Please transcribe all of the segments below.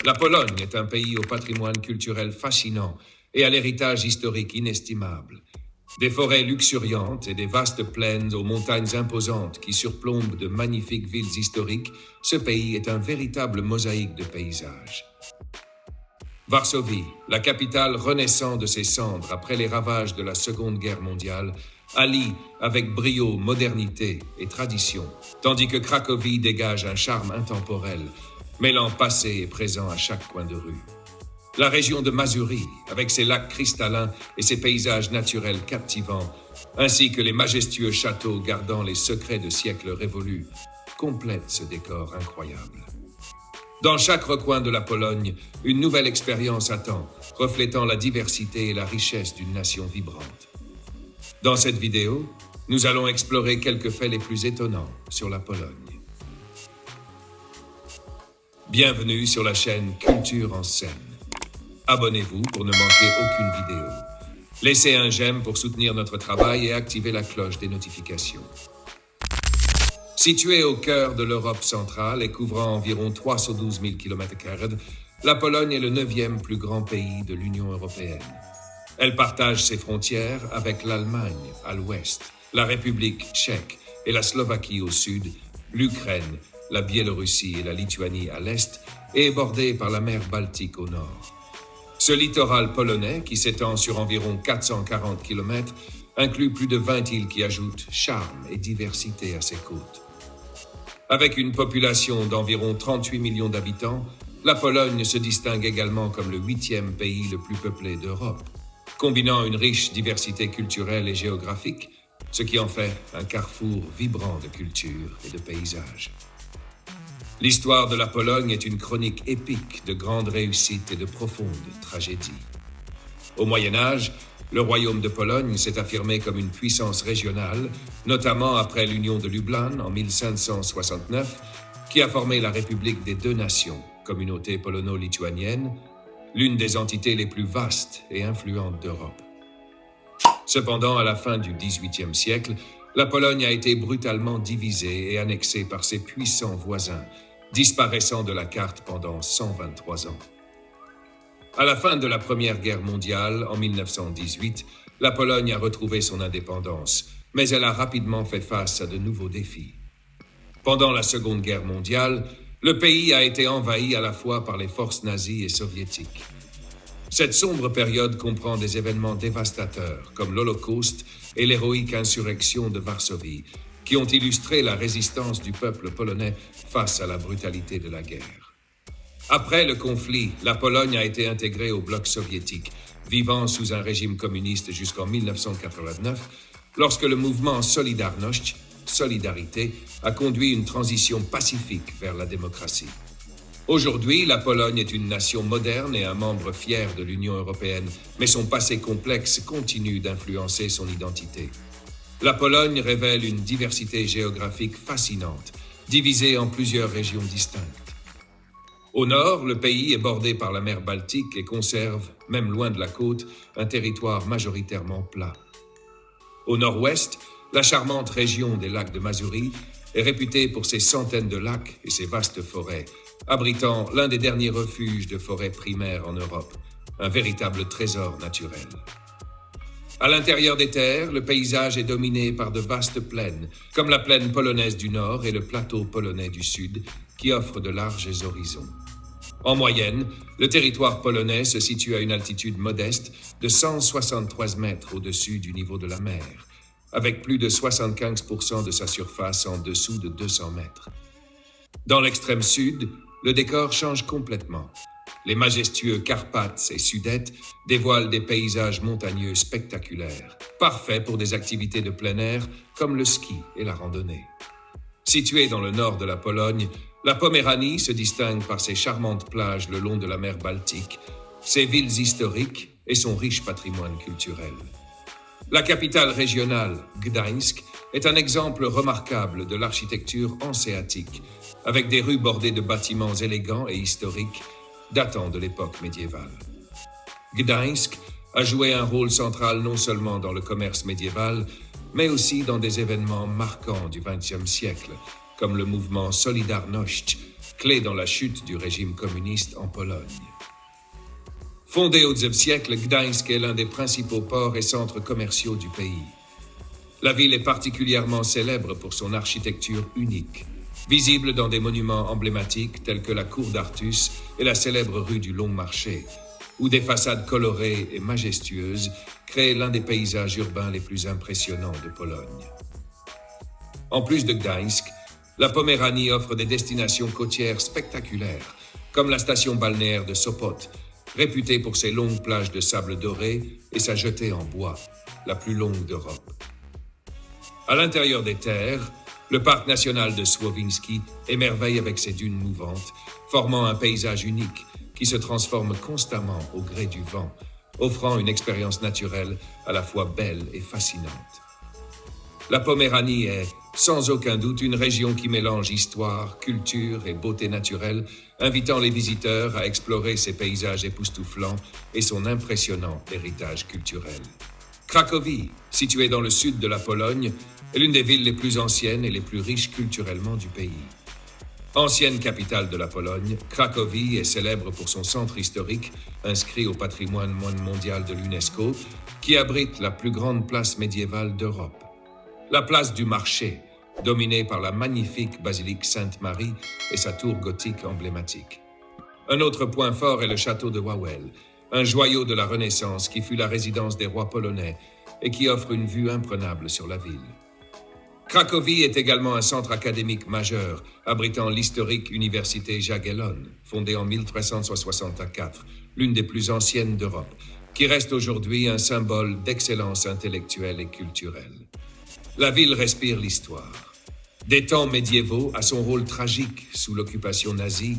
La Pologne est un pays au patrimoine culturel fascinant et à l'héritage historique inestimable. Des forêts luxuriantes et des vastes plaines aux montagnes imposantes qui surplombent de magnifiques villes historiques, ce pays est un véritable mosaïque de paysages. Varsovie, la capitale renaissant de ses cendres après les ravages de la Seconde Guerre mondiale, allie avec brio modernité et tradition, tandis que Cracovie dégage un charme intemporel, mêlant passé et présent à chaque coin de rue. La région de Masurie, avec ses lacs cristallins et ses paysages naturels captivants, ainsi que les majestueux châteaux gardant les secrets de siècles révolus, complètent ce décor incroyable. Dans chaque recoin de la Pologne, une nouvelle expérience attend, reflétant la diversité et la richesse d'une nation vibrante. Dans cette vidéo, nous allons explorer quelques faits les plus étonnants sur la Pologne. Bienvenue sur la chaîne Culture en scène. Abonnez-vous pour ne manquer aucune vidéo. Laissez un j'aime pour soutenir notre travail et activez la cloche des notifications. Située au cœur de l'Europe centrale et couvrant environ 312 000 km², la Pologne est le 9e plus grand pays de l'Union européenne. Elle partage ses frontières avec l'Allemagne à l'ouest, la République tchèque et la Slovaquie au sud, l'Ukraine, la Biélorussie et la Lituanie à l'est, et est bordée par la mer Baltique au nord. Ce littoral polonais, qui s'étend sur environ 440 km, inclut plus de 20 îles qui ajoutent charme et diversité à ses côtes. Avec une population d'environ 38 millions d'habitants, la Pologne se distingue également comme le 8e pays le plus peuplé d'Europe, combinant une riche diversité culturelle et géographique, ce qui en fait un carrefour vibrant de culture et de paysages. L'histoire de la Pologne est une chronique épique de grandes réussites et de profondes tragédies. Au Moyen Âge, le royaume de Pologne s'est affirmé comme une puissance régionale, notamment après l'union de Lublin en 1569, qui a formé la République des deux nations, communauté polono-lituanienne, l'une des entités les plus vastes et influentes d'Europe. Cependant, à la fin du XVIIIe siècle, la Pologne a été brutalement divisée et annexée par ses puissants voisins, disparaissant de la carte pendant 123 ans. À la fin de la Première Guerre mondiale, en 1918, la Pologne a retrouvé son indépendance, mais elle a rapidement fait face à de nouveaux défis. Pendant la Seconde Guerre mondiale, le pays a été envahi à la fois par les forces nazies et soviétiques. Cette sombre période comprend des événements dévastateurs, comme l'Holocauste et l'héroïque insurrection de Varsovie, qui ont illustré la résistance du peuple polonais face à la brutalité de la guerre. Après le conflit, la Pologne a été intégrée au bloc soviétique, vivant sous un régime communiste jusqu'en 1989, lorsque le mouvement Solidarność, Solidarité, a conduit une transition pacifique vers la démocratie. Aujourd'hui, la Pologne est une nation moderne et un membre fier de l'Union européenne, mais son passé complexe continue d'influencer son identité. La Pologne révèle une diversité géographique fascinante, divisée en plusieurs régions distinctes. Au nord, le pays est bordé par la mer Baltique et conserve, même loin de la côte, un territoire majoritairement plat. Au nord-ouest, la charmante région des lacs de Masurie est réputée pour ses centaines de lacs et ses vastes forêts, abritant l'un des derniers refuges de forêts primaires en Europe, un véritable trésor naturel. À l'intérieur des terres, le paysage est dominé par de vastes plaines, comme la plaine polonaise du nord et le plateau polonais du sud, qui offrent de larges horizons. En moyenne, le territoire polonais se situe à une altitude modeste de 173 mètres au-dessus du niveau de la mer, avec plus de 75% de sa surface en dessous de 200 mètres. Dans l'extrême sud, le décor change complètement. Les majestueux Carpates et Sudètes dévoilent des paysages montagneux spectaculaires, parfaits pour des activités de plein air comme le ski et la randonnée. Située dans le nord de la Pologne, la Poméranie se distingue par ses charmantes plages le long de la mer Baltique, ses villes historiques et son riche patrimoine culturel. La capitale régionale, Gdańsk, est un exemple remarquable de l'architecture hanséatique, avec des rues bordées de bâtiments élégants et historiques datant de l'époque médiévale. Gdańsk a joué un rôle central non seulement dans le commerce médiéval, mais aussi dans des événements marquants du XXe siècle, comme le mouvement Solidarność, clé dans la chute du régime communiste en Pologne. Fondée au XIXe siècle, Gdańsk est l'un des principaux ports et centres commerciaux du pays. La ville est particulièrement célèbre pour son architecture unique, visible dans des monuments emblématiques tels que la cour d'Artus et la célèbre rue du Long Marché, où des façades colorées et majestueuses créent l'un des paysages urbains les plus impressionnants de Pologne. En plus de Gdańsk, la Poméranie offre des destinations côtières spectaculaires, comme la station balnéaire de Sopot, réputée pour ses longues plages de sable doré et sa jetée en bois, la plus longue d'Europe. À l'intérieur des terres, le parc national de Słowinski émerveille avec ses dunes mouvantes, formant un paysage unique qui se transforme constamment au gré du vent, offrant une expérience naturelle à la fois belle et fascinante. La Poméranie est, sans aucun doute, une région qui mélange histoire, culture et beauté naturelle, invitant les visiteurs à explorer ses paysages époustouflants et son impressionnant héritage culturel. Cracovie, située dans le sud de la Pologne, est l'une des villes les plus anciennes et les plus riches culturellement du pays. Ancienne capitale de la Pologne, Cracovie est célèbre pour son centre historique, inscrit au patrimoine mondial de l'UNESCO, qui abrite la plus grande place médiévale d'Europe. La place du marché, dominée par la magnifique basilique Sainte-Marie et sa tour gothique emblématique. Un autre point fort est le château de Wawel, un joyau de la Renaissance qui fut la résidence des rois polonais et qui offre une vue imprenable sur la ville. Cracovie est également un centre académique majeur, abritant l'historique université Jagiellon, fondée en 1364, l'une des plus anciennes d'Europe, qui reste aujourd'hui un symbole d'excellence intellectuelle et culturelle. La ville respire l'histoire. Des temps médiévaux à son rôle tragique sous l'occupation nazie,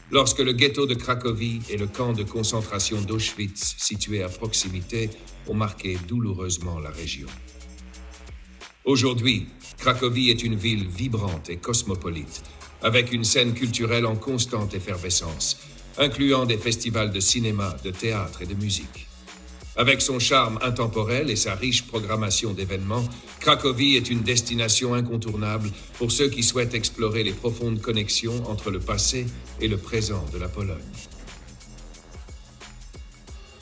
lorsque le ghetto de Cracovie et le camp de concentration d'Auschwitz, situés à proximité, ont marqué douloureusement la région. Aujourd'hui, Cracovie est une ville vibrante et cosmopolite, avec une scène culturelle en constante effervescence, incluant des festivals de cinéma, de théâtre et de musique. Avec son charme intemporel et sa riche programmation d'événements, Cracovie est une destination incontournable pour ceux qui souhaitent explorer les profondes connexions entre le passé et le présent de la Pologne.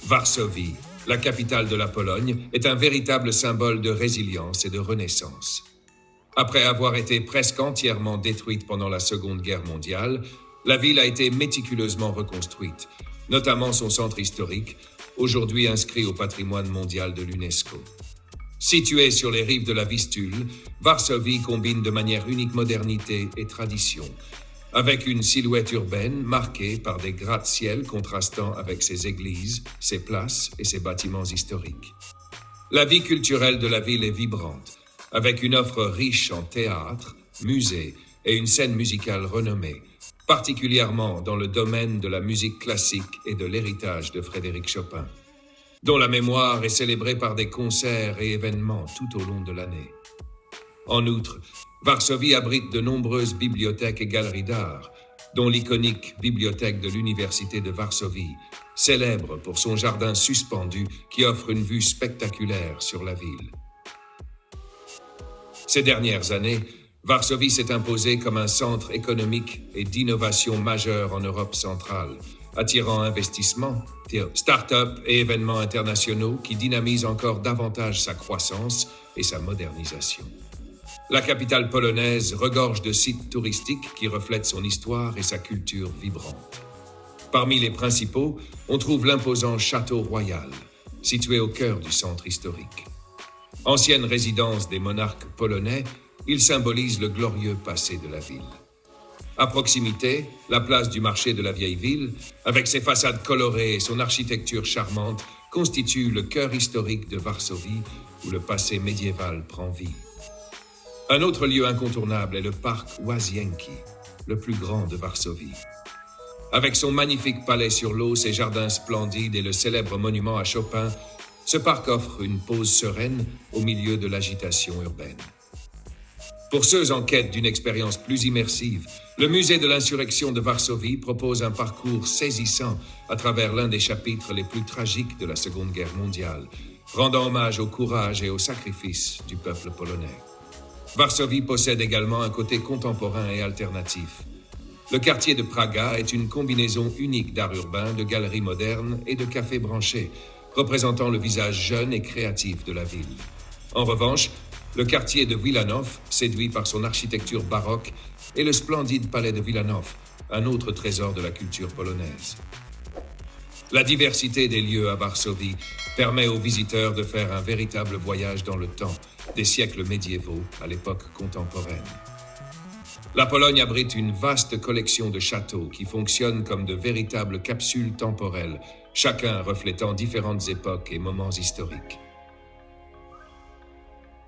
Varsovie, la capitale de la Pologne, est un véritable symbole de résilience et de renaissance. Après avoir été presque entièrement détruite pendant la Seconde Guerre mondiale, la ville a été méticuleusement reconstruite, notamment son centre historique, aujourd'hui inscrit au patrimoine mondial de l'UNESCO. Située sur les rives de la Vistule, Varsovie combine de manière unique modernité et tradition, avec une silhouette urbaine marquée par des gratte-ciel contrastant avec ses églises, ses places et ses bâtiments historiques. La vie culturelle de la ville est vibrante, avec une offre riche en théâtre, musées et une scène musicale renommée, particulièrement dans le domaine de la musique classique et de l'héritage de Frédéric Chopin, dont la mémoire est célébrée par des concerts et événements tout au long de l'année. En outre, Varsovie abrite de nombreuses bibliothèques et galeries d'art, dont l'iconique bibliothèque de l'Université de Varsovie, célèbre pour son jardin suspendu qui offre une vue spectaculaire sur la ville. Ces dernières années, Varsovie s'est imposée comme un centre économique et d'innovation majeur en Europe centrale, attirant investissements, start-up et événements internationaux qui dynamisent encore davantage sa croissance et sa modernisation. La capitale polonaise regorge de sites touristiques qui reflètent son histoire et sa culture vibrante. Parmi les principaux, on trouve l'imposant Château Royal, situé au cœur du centre historique. Ancienne résidence des monarques polonais, il symbolise le glorieux passé de la ville. À proximité, la place du marché de la vieille ville, avec ses façades colorées et son architecture charmante, constitue le cœur historique de Varsovie, où le passé médiéval prend vie. Un autre lieu incontournable est le parc Łazienki, le plus grand de Varsovie. Avec son magnifique palais sur l'eau, ses jardins splendides et le célèbre monument à Chopin, ce parc offre une pause sereine au milieu de l'agitation urbaine. Pour ceux en quête d'une expérience plus immersive, le musée de l'insurrection de Varsovie propose un parcours saisissant à travers l'un des chapitres les plus tragiques de la Seconde Guerre mondiale, rendant hommage au courage et au sacrifice du peuple polonais. Varsovie possède également un côté contemporain et alternatif. Le quartier de Praga est une combinaison unique d'art urbain, de galeries modernes et de cafés branchés, représentant le visage jeune et créatif de la ville. En revanche, le quartier de Wilanów, séduit par son architecture baroque, et le splendide palais de Wilanów, un autre trésor de la culture polonaise. La diversité des lieux à Varsovie permet aux visiteurs de faire un véritable voyage dans le temps, des siècles médiévaux à l'époque contemporaine. La Pologne abrite une vaste collection de châteaux qui fonctionnent comme de véritables capsules temporelles, chacun reflétant différentes époques et moments historiques.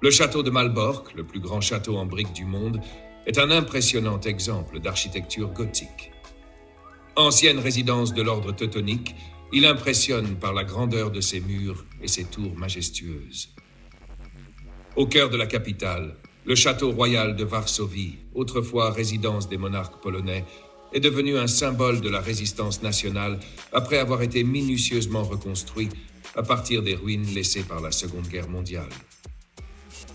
Le château de Malbork, le plus grand château en briques du monde, est un impressionnant exemple d'architecture gothique. Ancienne résidence de l'ordre teutonique, il impressionne par la grandeur de ses murs et ses tours majestueuses. Au cœur de la capitale, le château royal de Varsovie, autrefois résidence des monarques polonais, est devenu un symbole de la résistance nationale après avoir été minutieusement reconstruit à partir des ruines laissées par la Seconde Guerre mondiale.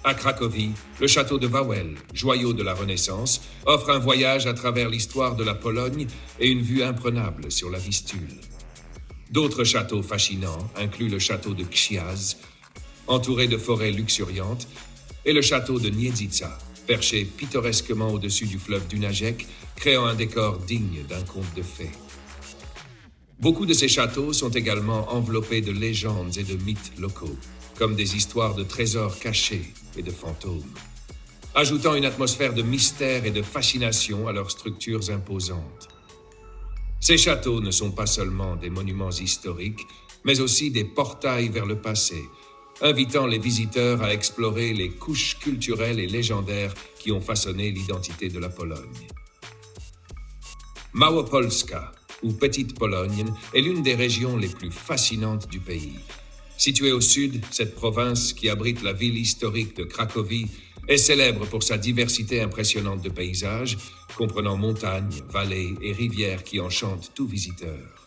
À Cracovie, le château de Wawel, joyau de la Renaissance, offre un voyage à travers l'histoire de la Pologne et une vue imprenable sur la Vistule. D'autres châteaux fascinants incluent le château de Krzycz, entouré de forêts luxuriantes, et le château de Niedzwica, perché pittoresquement au-dessus du fleuve Dunajec, créant un décor digne d'un conte de fées. Beaucoup de ces châteaux sont également enveloppés de légendes et de mythes locaux, comme des histoires de trésors cachés et de fantômes, ajoutant une atmosphère de mystère et de fascination à leurs structures imposantes. Ces châteaux ne sont pas seulement des monuments historiques, mais aussi des portails vers le passé, invitant les visiteurs à explorer les couches culturelles et légendaires qui ont façonné l'identité de la Pologne. Małopolska, ou Petite Pologne, est l'une des régions les plus fascinantes du pays. Située au sud, cette province, qui abrite la ville historique de Cracovie, est célèbre pour sa diversité impressionnante de paysages, comprenant montagnes, vallées et rivières qui enchantent tout visiteur.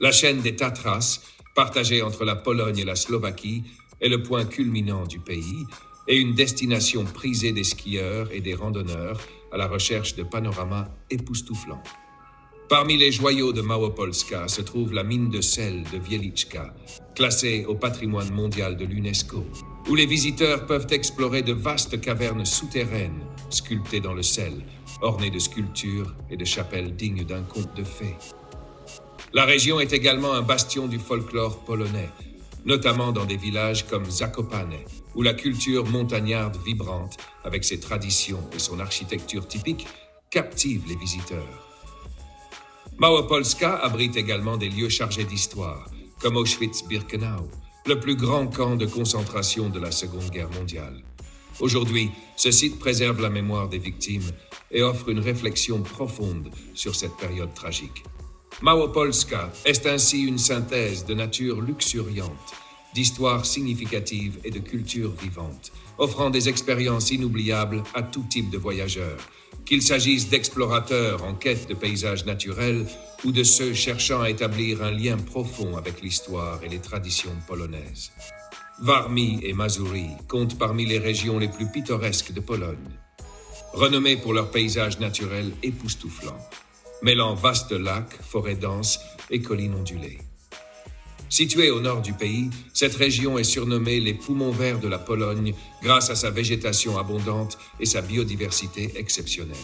La chaîne des Tatras, partagée entre la Pologne et la Slovaquie, est le point culminant du pays et une destination prisée des skieurs et des randonneurs à la recherche de panoramas époustouflants. Parmi les joyaux de Małopolska se trouve la mine de sel de Wieliczka, classée au patrimoine mondial de l'UNESCO, où les visiteurs peuvent explorer de vastes cavernes souterraines sculptées dans le sel, ornées de sculptures et de chapelles dignes d'un conte de fées. La région est également un bastion du folklore polonais, notamment dans des villages comme Zakopane, où la culture montagnarde vibrante, avec ses traditions et son architecture typique, captive les visiteurs. Małopolska abrite également des lieux chargés d'histoire, comme Auschwitz-Birkenau, le plus grand camp de concentration de la Seconde Guerre mondiale. Aujourd'hui, ce site préserve la mémoire des victimes et offre une réflexion profonde sur cette période tragique. Małopolska est ainsi une synthèse de nature luxuriante, d'histoire significative et de culture vivante, offrant des expériences inoubliables à tout type de voyageurs, qu'il s'agisse d'explorateurs en quête de paysages naturels ou de ceux cherchant à établir un lien profond avec l'histoire et les traditions polonaises. Warmie et Mazury comptent parmi les régions les plus pittoresques de Pologne, renommées pour leurs paysages naturels époustouflants, mêlant vastes lacs, forêts denses et collines ondulées. Située au nord du pays, cette région est surnommée les poumons verts de la Pologne grâce à sa végétation abondante et sa biodiversité exceptionnelle.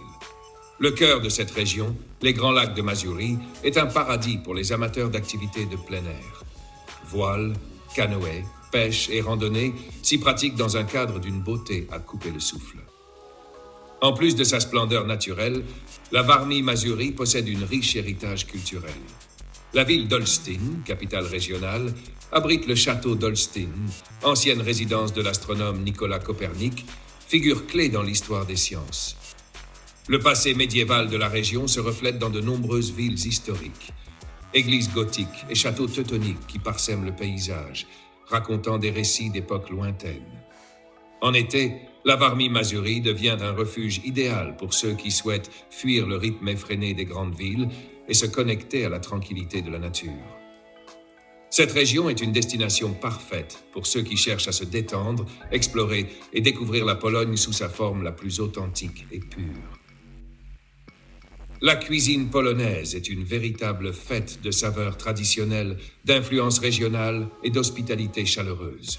Le cœur de cette région, les Grands Lacs de Mazury, est un paradis pour les amateurs d'activités de plein air. Voile, canoë, pêche et randonnée s'y pratiquent dans un cadre d'une beauté à couper le souffle. En plus de sa splendeur naturelle, la Warmie Mazury possède un riche héritage culturel. La ville d'Olsztyn, capitale régionale, abrite le château d'Olsztyn, ancienne résidence de l'astronome Nicolas Copernic, figure clé dans l'histoire des sciences. Le passé médiéval de la région se reflète dans de nombreuses villes historiques, églises gothiques et châteaux teutoniques qui parsèment le paysage, racontant des récits d'époques lointaines. En été, la Warmie Mazury devient un refuge idéal pour ceux qui souhaitent fuir le rythme effréné des grandes villes et se connecter à la tranquillité de la nature. Cette région est une destination parfaite pour ceux qui cherchent à se détendre, explorer et découvrir la Pologne sous sa forme la plus authentique et pure. La cuisine polonaise est une véritable fête de saveurs traditionnelles, d'influence régionale et d'hospitalité chaleureuse.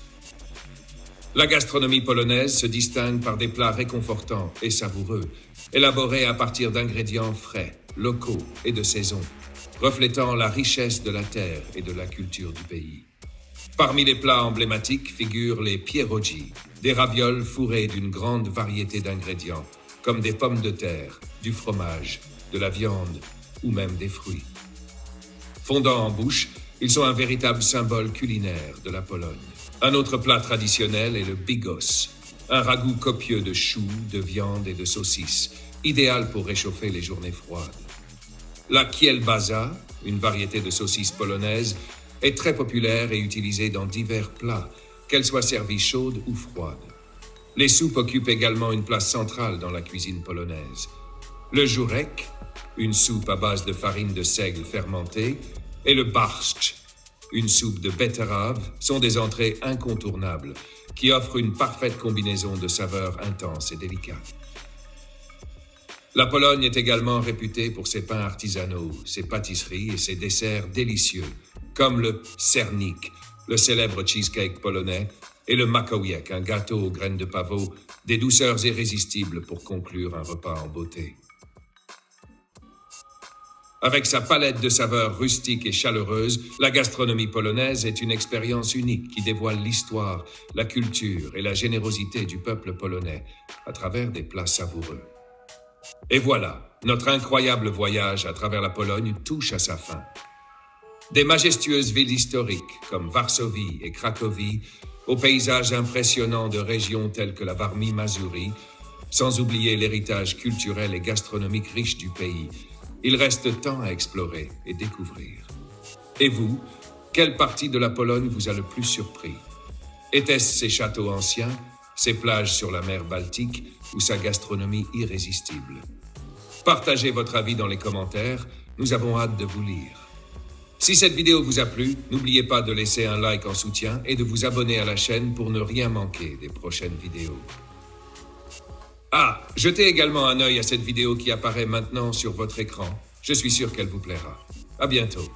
La gastronomie polonaise se distingue par des plats réconfortants et savoureux, élaborés à partir d'ingrédients frais, locaux et de saison, reflétant la richesse de la terre et de la culture du pays. Parmi les plats emblématiques figurent les pierogi, des ravioles fourrés d'une grande variété d'ingrédients, comme des pommes de terre, du fromage, de la viande ou même des fruits. Fondants en bouche, ils sont un véritable symbole culinaire de la Pologne. Un autre plat traditionnel est le bigos, un ragoût copieux de choux, de viande et de saucisses, idéal pour réchauffer les journées froides. La kielbasa, une variété de saucisse polonaise, est très populaire et utilisée dans divers plats, qu'elles soient servies chaudes ou froides. Les soupes occupent également une place centrale dans la cuisine polonaise. Le żurek, une soupe à base de farine de seigle fermentée, et le barszcz, une soupe de betterave, sont des entrées incontournables qui offrent une parfaite combinaison de saveurs intenses et délicates. La Pologne est également réputée pour ses pains artisanaux, ses pâtisseries et ses desserts délicieux, comme le sernik, le célèbre cheesecake polonais, et le makowiek, un gâteau aux graines de pavot, des douceurs irrésistibles pour conclure un repas en beauté. Avec sa palette de saveurs rustiques et chaleureuses, la gastronomie polonaise est une expérience unique qui dévoile l'histoire, la culture et la générosité du peuple polonais à travers des plats savoureux. Et voilà, notre incroyable voyage à travers la Pologne touche à sa fin. Des majestueuses villes historiques comme Varsovie et Cracovie, aux paysages impressionnants de régions telles que la Warmie-Mazurie, sans oublier l'héritage culturel et gastronomique riche du pays, il reste tant à explorer et découvrir. Et vous, quelle partie de la Pologne vous a le plus surpris? Était-ce ses châteaux anciens, ses plages sur la mer Baltique ou sa gastronomie irrésistible? Partagez votre avis dans les commentaires, nous avons hâte de vous lire. Si cette vidéo vous a plu, n'oubliez pas de laisser un like en soutien et de vous abonner à la chaîne pour ne rien manquer des prochaines vidéos. Ah, jetez également un œil à cette vidéo qui apparaît maintenant sur votre écran. Je suis sûr qu'elle vous plaira. À bientôt.